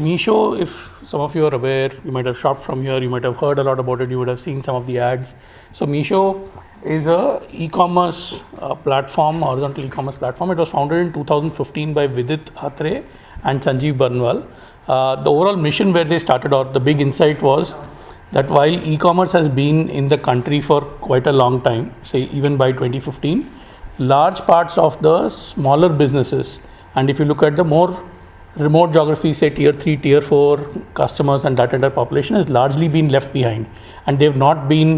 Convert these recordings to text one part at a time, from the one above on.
Meesho, if some of you are aware, you might have shopped from here, you might have heard a lot about it, you would have seen some of the ads. So Meesho is a e-commerce platform, horizontal e-commerce platform. It was founded in 2015 by Vidit Atre and Sanjeev Barnwal. The overall mission where they started, or the big insight, was that while e-commerce has been in the country for quite a long time, say even by 2015, large parts of the smaller businesses, and if you look at the more remote geographies, say tier 3, tier 4 customers and that entire population has largely been left behind, and they've not been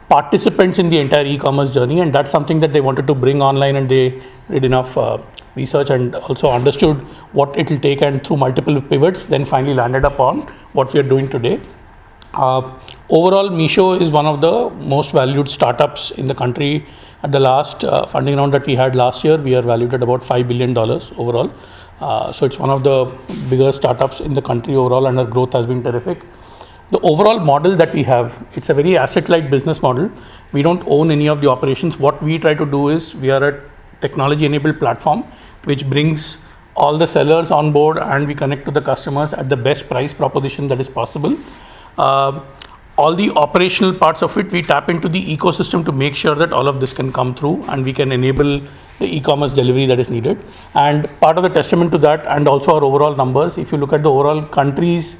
participants in the entire e-commerce journey, and that's something that they wanted to bring online, and they did enough research and also understood what it will take, and through multiple pivots then finally landed upon what we are doing today. Overall, Meesho is one of the most valued startups in the country. At the last funding round that we had last year, we are valued at about $5 billion overall. So it's one of the bigger startups in the country overall, and our growth has been terrific. The overall model that we have, it's a very asset-light business model. We don't own any of the operations. What we try to do is, we are a technology-enabled platform which brings all the sellers on board, and we connect to the customers at the best price proposition that is possible. All the operational parts of it, we tap into the ecosystem to make sure that all of this can come through and we can enable the e-commerce delivery that is needed. And part of the testament to that, and also our overall numbers, if you look at the overall country's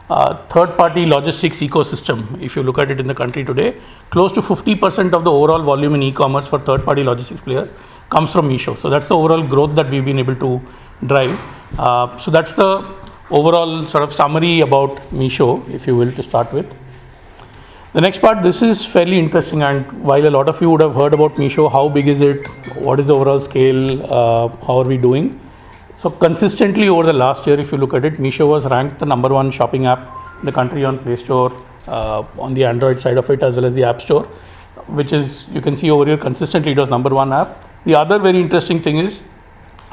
third-party logistics ecosystem, if you look at it in the country today, close to 50% of the overall volume in e-commerce for third-party logistics players comes from Meesho. So that's the overall growth that we've been able to drive. So that's the overall sort of summary about Meesho, if you will, to start with. The next part, this is fairly interesting, and while a lot of you would have heard about Meesho, how big is it, what is the overall scale, how are we doing? So consistently over the last year, if you look at it, Meesho was ranked the #1 shopping app in the country on Play Store, on the Android side of it, as well as the App Store, which is, you can see over here, consistently it was #1 app. The other very interesting thing is,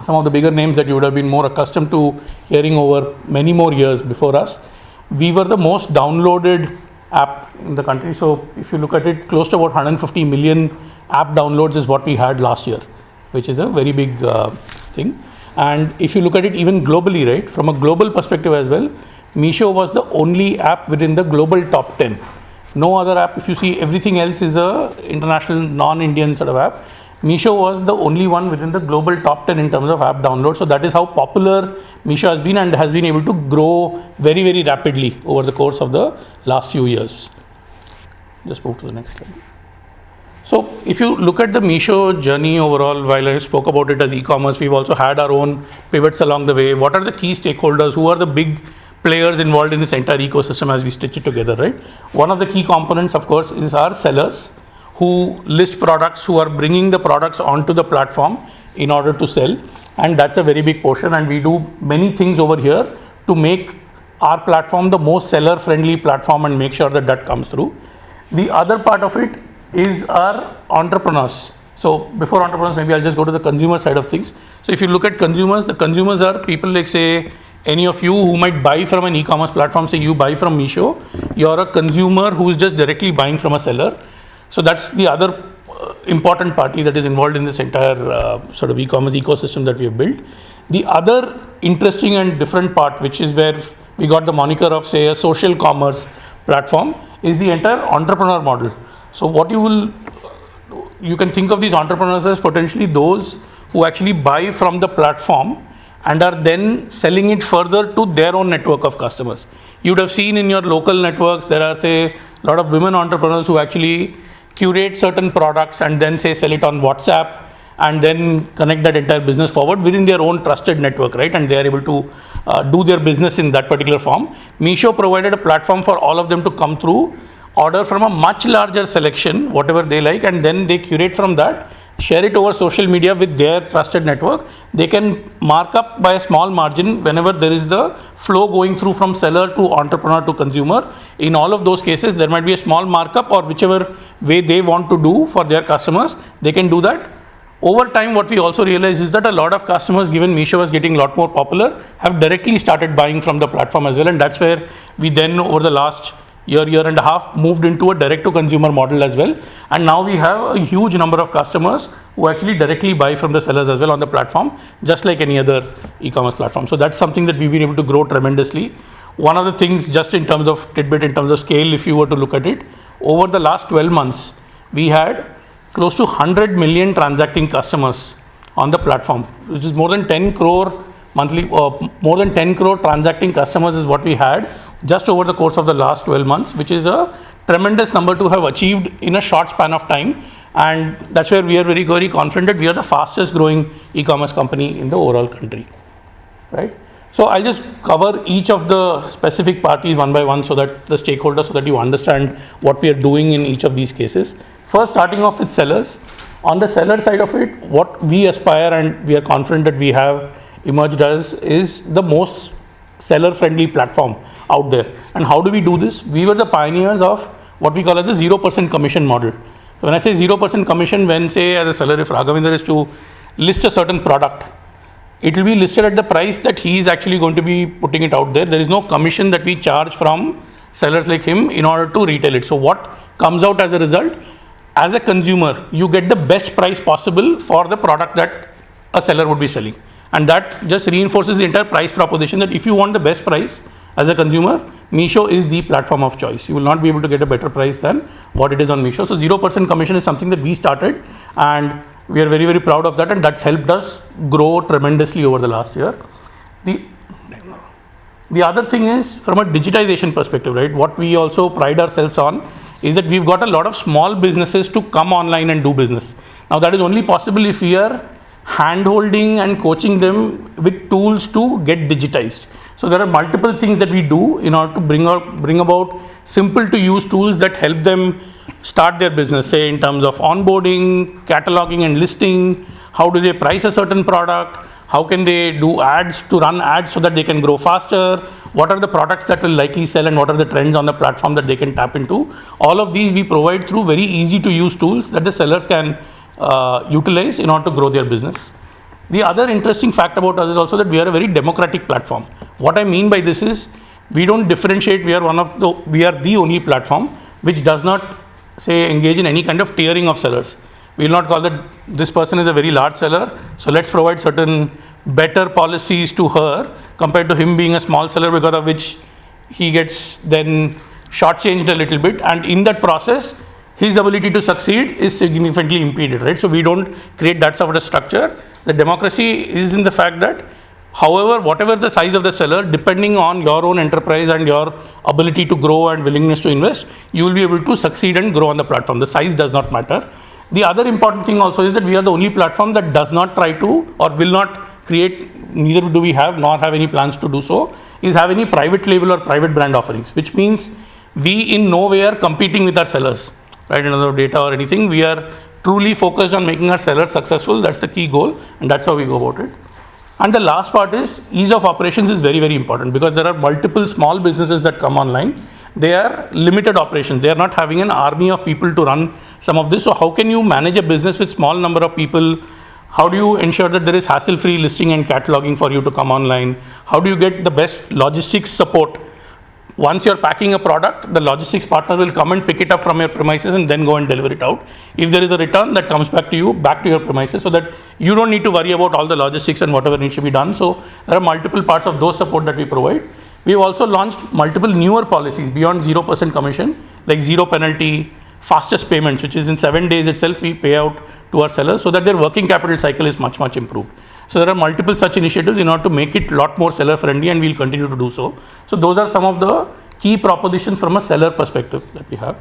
some of the bigger names that you would have been more accustomed to hearing over many more years before us, we were the most downloaded app in the country. So if you look at it, close to about 150 million app downloads is what we had last year, which is a very big thing. And if you look at it even globally, right, from a global perspective as well, Meesho was the only app within the global top 10. No other app, if you see, everything else is a international, non-Indian sort of app. Meesho was the only one within the global top 10 in terms of app download. So that is how popular Meesho has been, and has been able to grow very, very rapidly over the course of the last few years. Just move to the next slide. So if you look at the Meesho journey overall, while I spoke about it as e-commerce, we've also had our own pivots along the way. What are the key stakeholders? Who are the big players involved in this entire ecosystem as we stitch it together, right? One of the key components, of course, is our sellers, who list products, who are bringing the products onto the platform in order to sell. And that's a very big portion. And we do many things over here to make our platform the most seller-friendly platform and make sure that that comes through. The other part of it is our entrepreneurs. So before entrepreneurs, maybe I'll just go to the consumer side of things. So if you look at consumers, the consumers are people like, say, any of you who might buy from an e-commerce platform. Say you buy from Meesho, you're a consumer who's just directly buying from a seller. So that's the other important party that is involved in this entire sort of e-commerce ecosystem that we have built. The other interesting and different part, which is where we got the moniker of, say, a social commerce platform, is the entire entrepreneur model. So what you can think of these entrepreneurs as potentially those who actually buy from the platform and are then selling it further to their own network of customers. You would have seen in your local networks, there are, say, a lot of women entrepreneurs who actually curate certain products and then, say, sell it on WhatsApp and then connect that entire business forward within their own trusted network, right? And they are able to do their business in that particular form. Meesho provided a platform for all of them to come through, order from a much larger selection, whatever they like, and then they curate from that, share it over social media with their trusted network. They can mark up by a small margin whenever there is the flow going through from seller to entrepreneur to consumer. In all of those cases, there might be a small markup, or whichever way they want to do for their customers, they can do that. Over time, what we also realize is that a lot of customers, given Meesho was getting a lot more popular, have directly started buying from the platform as well. And that's where we then, over the last year and a half, moved into a direct to consumer model as well. And now we have a huge number of customers who actually directly buy from the sellers as well on the platform, just like any other e-commerce platform. So that's something that we've been able to grow tremendously. One of the things, just in terms of tidbit, in terms of scale, if you were to look at it, over the last 12 months, we had close to 100 million transacting customers on the platform, which is more than 10 crore monthly, more than 10 crore transacting customers is what we had just over the course of the last 12 months, which is a tremendous number to have achieved in a short span of time. And that's where we are very, very confident that we are the fastest growing e-commerce company in the overall country, right? So I'll just cover each of the specific parties one by one so that the stakeholders, so that you understand what we are doing in each of these cases. First, starting off with sellers. On the seller side of it, what we aspire and we are confident that we have emerged as is the most seller-friendly platform out there. And how do we do this? We were the pioneers of what we call as the 0% commission model. So when I say 0% commission, when say as a seller, if Raghavinder is to list a certain product, it will be listed at the price that he is actually going to be putting it out there. There is no commission that we charge from sellers like him in order to retail it. So what comes out as a result? As a consumer, you get the best price possible for the product that a seller would be selling. And that just reinforces the entire price proposition that if you want the best price as a consumer, Meesho is the platform of choice. You will not be able to get a better price than what it is on Meesho. So 0% commission is something that we started, and we are very, very proud of that, and that's helped us grow tremendously over the last year. The other thing is from a digitization perspective, right? What we also pride ourselves on is that we've got a lot of small businesses to come online and do business. Now that is only possible if we are hand-holding and coaching them with tools to get digitized. So there are multiple things that we do in order to bring about simple to use tools that help them start their business, say in terms of onboarding, cataloging and listing, how do they price a certain product, how can they do ads to run ads so that they can grow faster, what are the products that will likely sell and what are the trends on the platform that they can tap into. All of these we provide through very easy to use tools that the sellers can utilize in order to grow their business. The other interesting fact about us is also that we are a very democratic platform. What I mean by this is we don't differentiate. We are the only platform which does not say engage in any kind of tiering of sellers. We will not call that this person is a very large seller, so let's provide certain better policies to her compared to him being a small seller, because of which he gets then shortchanged a little bit, and in that process his ability to succeed is significantly impeded, right? So we don't create that sort of a structure. The democracy is in the fact that however, whatever the size of the seller, depending on your own enterprise and your ability to grow and willingness to invest, you will be able to succeed and grow on the platform. The size does not matter. The other important thing also is that we are the only platform that does not try to or will not create, neither do we have nor have any plans to do so, is have any private label or private brand offerings, which means we in no way are competing with our sellers, right? In terms of data or anything, we are truly focused on making our sellers successful. That's the key goal, and that's how we go about it. And the last part is ease of operations is very, very important, because there are multiple small businesses that come online. They are limited operations. They are not having an army of people to run some of this. So how can you manage a business with small number of people? How do you ensure that there is hassle-free listing and cataloging for you to come online? How do you get the best logistics support? Once you're packing a product, the logistics partner will come and pick it up from your premises and then go and deliver it out. If there is a return, that comes back to you, back to your premises, so that you don't need to worry about all the logistics and whatever needs to be done. So there are multiple parts of those support that we provide. We've also launched multiple newer policies beyond 0% commission, like zero penalty, fastest payments, which is in 7 days itself we pay out to our sellers so that their working capital cycle is much, much improved. So there are multiple such initiatives in order to make it a lot more seller friendly, and we'll continue to do so. So those are some of the key propositions from a seller perspective that we have.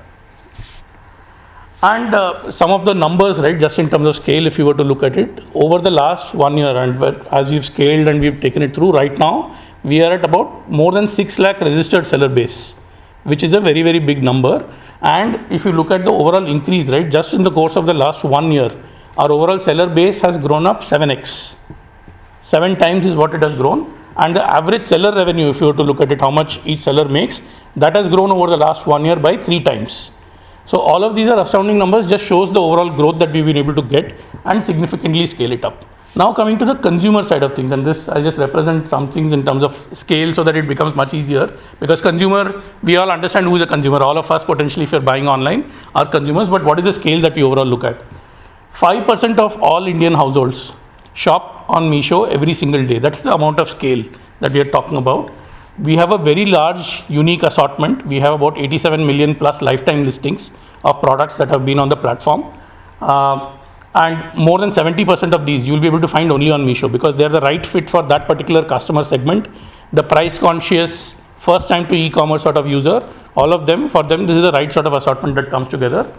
And some of the numbers, right, just in terms of scale, if you were to look at it, over the last 1 year, and as we've scaled and we've taken it through, right now, we are at about more than 6 lakh registered seller base, which is a very, very big number. And if you look at the overall increase, right, just in the course of the last 1 year, our overall seller base has grown up 7x. 7 times is what it has grown. And the average seller revenue, if you were to look at it, how much each seller makes, that has grown over the last 1 year by 3 times. So all of these are astounding numbers, just shows the overall growth that we've been able to get and significantly scale it up. Now coming to the consumer side of things, and this I'll just represent some things in terms of scale so that it becomes much easier, because consumer, we all understand who is a consumer. All of us potentially, if you're buying online, are consumers, but what is the scale that we overall look at? 5% of all Indian households shop on Meesho every single day. That's the amount of scale that we are talking about. We have a very large unique assortment. We have about 87 million plus lifetime listings of products that have been on the platform. And more than 70% of these you will be able to find only on Meesho, because they are the right fit for that particular customer segment, the price conscious, first time to e-commerce sort of user. All of them, for them, this is the right sort of assortment that comes together.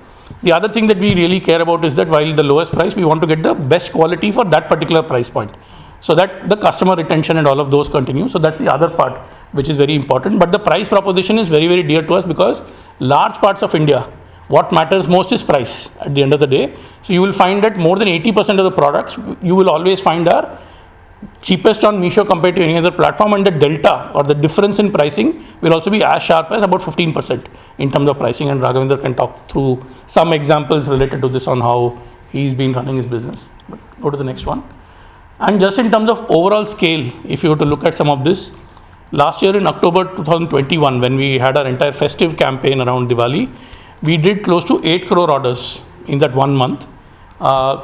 The other thing that we really care about is that while the lowest price, we want to get the best quality for that particular price point, so that the customer retention and all of those continue. So that's the other part which is very important. But the price proposition is very, very dear to us, because large parts of India, what matters most is price at the end of the day. So you will find that more than 80% of the products you will always find are cheapest on Meesho compared to any other platform, and the delta or the difference in pricing will also be as sharp as about 15% in terms of pricing. And Raghavendra can talk through some examples related to this on how he's been running his business. But go to the next one. And just in terms of overall scale, if you were to look at some of this, last year in October 2021, when we had our entire festive campaign around Diwali, we did close to 8 crore orders in that 1 month.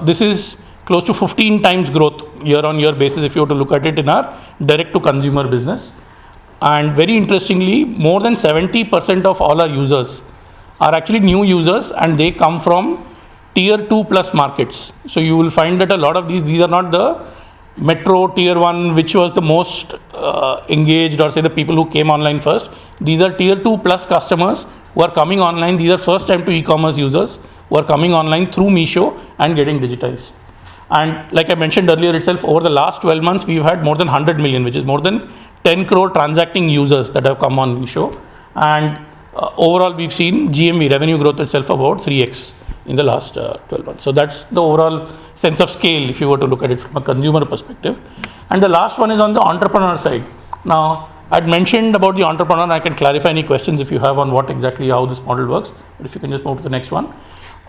This is close to 15 times growth year on year basis if you were to look at it in our direct to consumer business. And very interestingly, more than 70% of all our users are actually new users, and they come from tier 2 plus markets. So you will find that a lot of these are not the metro tier 1, which was the most engaged, or say the people who came online first. These are tier 2 plus customers who are coming online. These are first time to e-commerce users who are coming online through Meesho and getting digitized. And like I mentioned earlier itself, over the last 12 months, we've had more than 100 million, which is more than 10 crore transacting users that have come on Meesho. And overall, we've seen GMV, revenue growth itself, about 3x in the last 12 months. So that's the overall sense of scale if you were to look at it from a consumer perspective. And the last one is on the entrepreneur side. Now, I'd mentioned about the entrepreneur. I can clarify any questions if you have on what exactly how this model works. But if you can just move to the next one.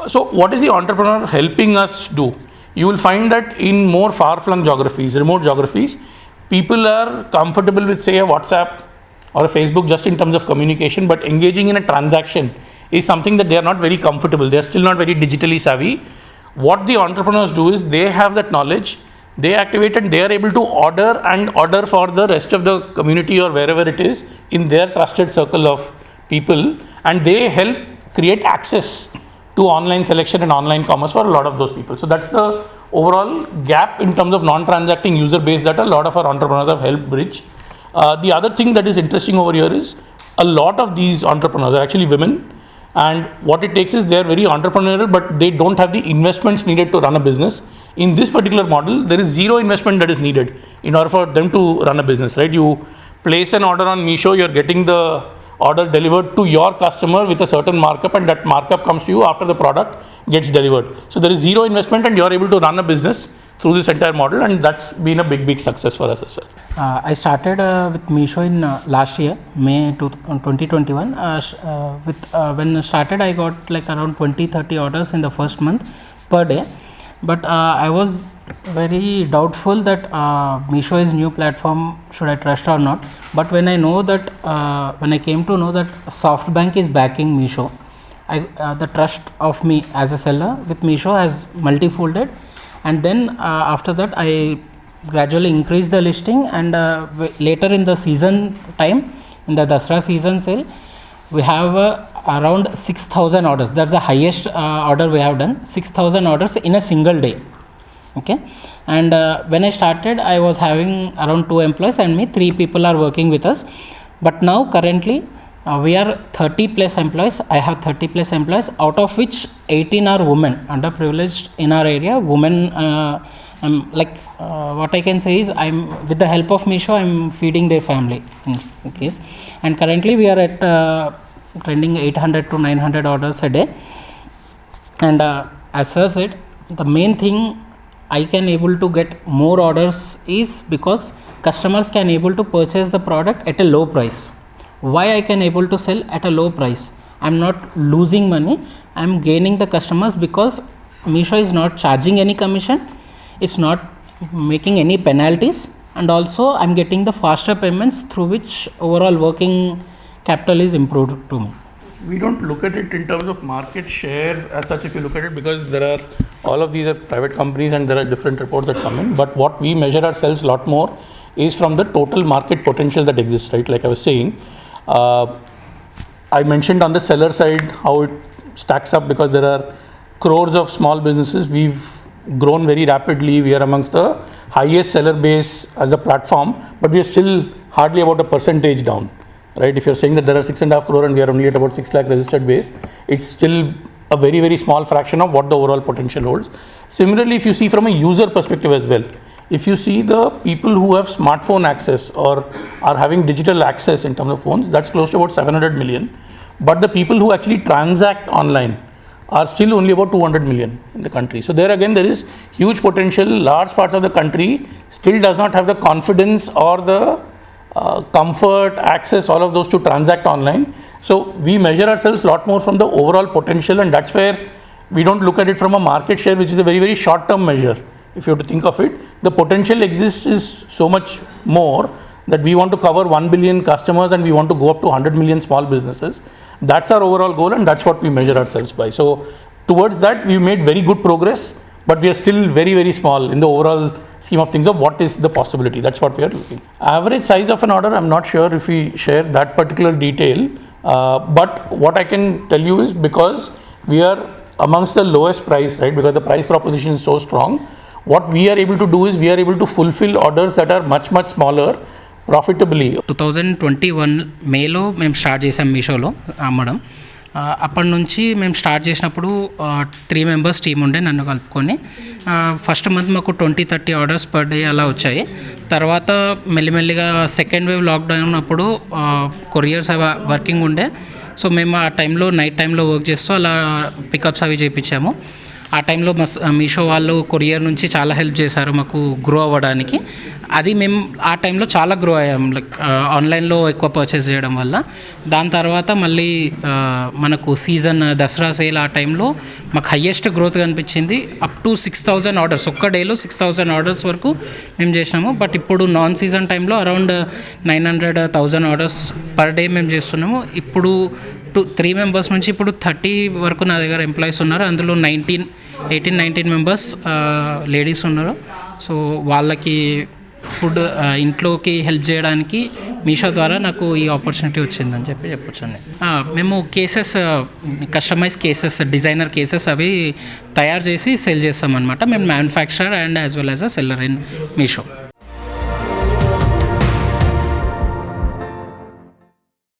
So what is the entrepreneur helping us do? You will find that in more far-flung geographies, remote geographies, people are comfortable with, say, a WhatsApp or a Facebook just in terms of communication, but engaging in a transaction is something that they are not very comfortable. They are still not very digitally savvy. What the entrepreneurs do is they have that knowledge, they activate, and they are able to order for the rest of the community or wherever it is in their trusted circle of people, and they help create access to online selection and online commerce for a lot of those people. So that's the overall gap in terms of non-transacting user base that a lot of our entrepreneurs have helped bridge. The other thing that is interesting over here is a lot of these entrepreneurs are actually women, and what it takes is they are very entrepreneurial, but they don't have the investments needed to run a business. In this particular model, there is zero investment that is needed in order for them to run a business, right? You place an order on Meesho, you're getting the order delivered to your customer with a certain markup, and that markup comes to you after the product gets delivered. So there is zero investment, and you're able to run a business through this entire model, and that's been a big success for us as well. I started with Meesho in last year, May 2021. When I started, I got like around 20-30 orders in the first month per day. But I was very doubtful that Meesho is new platform, should I trust or not. But when I know that, when I came to know that SoftBank is backing Meesho, the trust of me as a seller with Meesho has multifolded. And then after that, I gradually increased the listing, and later in the season time, in the Dasra season sale, we have around 6,000 orders. That's the highest order we have done, 6,000 orders in a single day. Okay. And when I started, I was having around 2 employees, and 3 people are working with us. But now currently we are 30 plus employees. I have 30 plus employees, out of which 18 are women, underprivileged in our area. Women, what I can say is, I'm with the help of Meesho, I'm feeding their family in case. And currently we are at trending 800 to 900 orders a day. And as Sir said, the main thing I can able to get more orders is because customers can able to purchase the product at a low price. Why I can able to sell at a low price? I'm not losing money, I'm gaining the customers, because Meesho is not charging any commission. It's not making any penalties, and also I'm getting the faster payments through which overall working capital is improved to me. We don't look at it in terms of market share as such if you look at it, because there are all of these are private companies and there are different reports that come in. But what we measure ourselves a lot more is from the total market potential that exists, right? Like I was saying, I mentioned on the seller side how it stacks up, because there are crores of small businesses. We've grown very rapidly. We are amongst the highest seller base as a platform, but we are still hardly about a percentage down. Right? If you're saying that there are 6.5 crore and we are only at about 6 lakh registered base, it's still a very, very small fraction of what the overall potential holds. Similarly, if you see from a user perspective as well, if you see the people who have smartphone access or are having digital access in terms of phones, that's close to about 700 million. But the people who actually transact online are still only about 200 million in the country. So there again, there is huge potential. Large parts of the country still does not have the confidence or the comfort, access, all of those to transact online. So we measure ourselves a lot more from the overall potential, and that's where we don't look at it from a market share, which is a very, very short-term measure. If you have to think of it, the potential exists is so much more that we want to cover 1 billion customers and we want to go up to 100 million small businesses. That's our overall goal, and that's what we measure ourselves by. So towards that, we've made very good progress, but we are still very, very small in the overall scheme of things of what is the possibility. That's what we are looking. Average size of an order, I'm not sure if we share that particular detail, but what I can tell you is, because we are amongst the lowest price, right, because the price proposition is so strong, what we are able to do is we are able to fulfill orders that are much, much smaller profitably. 2021 మేలో మేము start చేసాం మీషోలో అమ్మడం. అప్పటి నుంచి మేము start చేసినప్పుడు 3 members team ఉండే, నన్ను కలుపుకొని. ఫస్ట్ మంత్ మాకు 20-30 ఆర్డర్స్ పర్ డే అలా వచ్చాయి. తర్వాత మెల్లిమెల్లిగా సెకండ్ వేవ్ లాక్డౌన్ అప్పుడు కొరియర్స్ అవి వర్కింగ్ ఉండే. సో మేము ఆ టైంలో నైట్ టైంలో వర్క్ చేస్తూ అలా పికప్స్ అవి చేయించాము. ఆ టైంలో మీషో వాళ్ళు కొరియర్ నుంచి చాలా హెల్ప్ చేశారు మాకు గ్రో అవ్వడానికి. అది మేము ఆ టైంలో చాలా గ్రో అయ్యాం, లైక్ ఆన్లైన్లో ఎక్కువ పర్చేస్ చేయడం వల్ల. దాని తర్వాత మళ్ళీ మనకు సీజన్ దసరా సేల్ ఆ టైంలో మాకు హయ్యెస్ట్ గ్రోత్ కనిపించింది. అప్ టు 6,000 ఆర్డర్స్ ఒక్క డేలో 6,000 ఆర్డర్స్ వరకు మేము చేసినాము. బట్ ఇప్పుడు నాన్ సీజన్ టైంలో అరౌండ్ 900,000 ఆర్డర్స్ పర్ డే మేము చేస్తున్నాము. ఇప్పుడు 3 మెంబర్స్ నుంచి ఇప్పుడు 30 వరకు నా దగ్గర ఎంప్లాయీస్ ఉన్నారు. అందులో 18-19 మెంబర్స్ లేడీస్ ఉన్నారు. సో వాళ్ళకి ఫుడ్ ఇంట్లోకి హెల్ప్ చేయడానికి మీషో ద్వారా నాకు ఈ ఆపర్చునిటీ వచ్చిందని చెప్పొచ్చు. మేము cases, customize cases, designer cases అవి తయారు చేసి సెల్ చేస్తామన్నమాట. మేము manufacturer and as well as a seller in Meesho.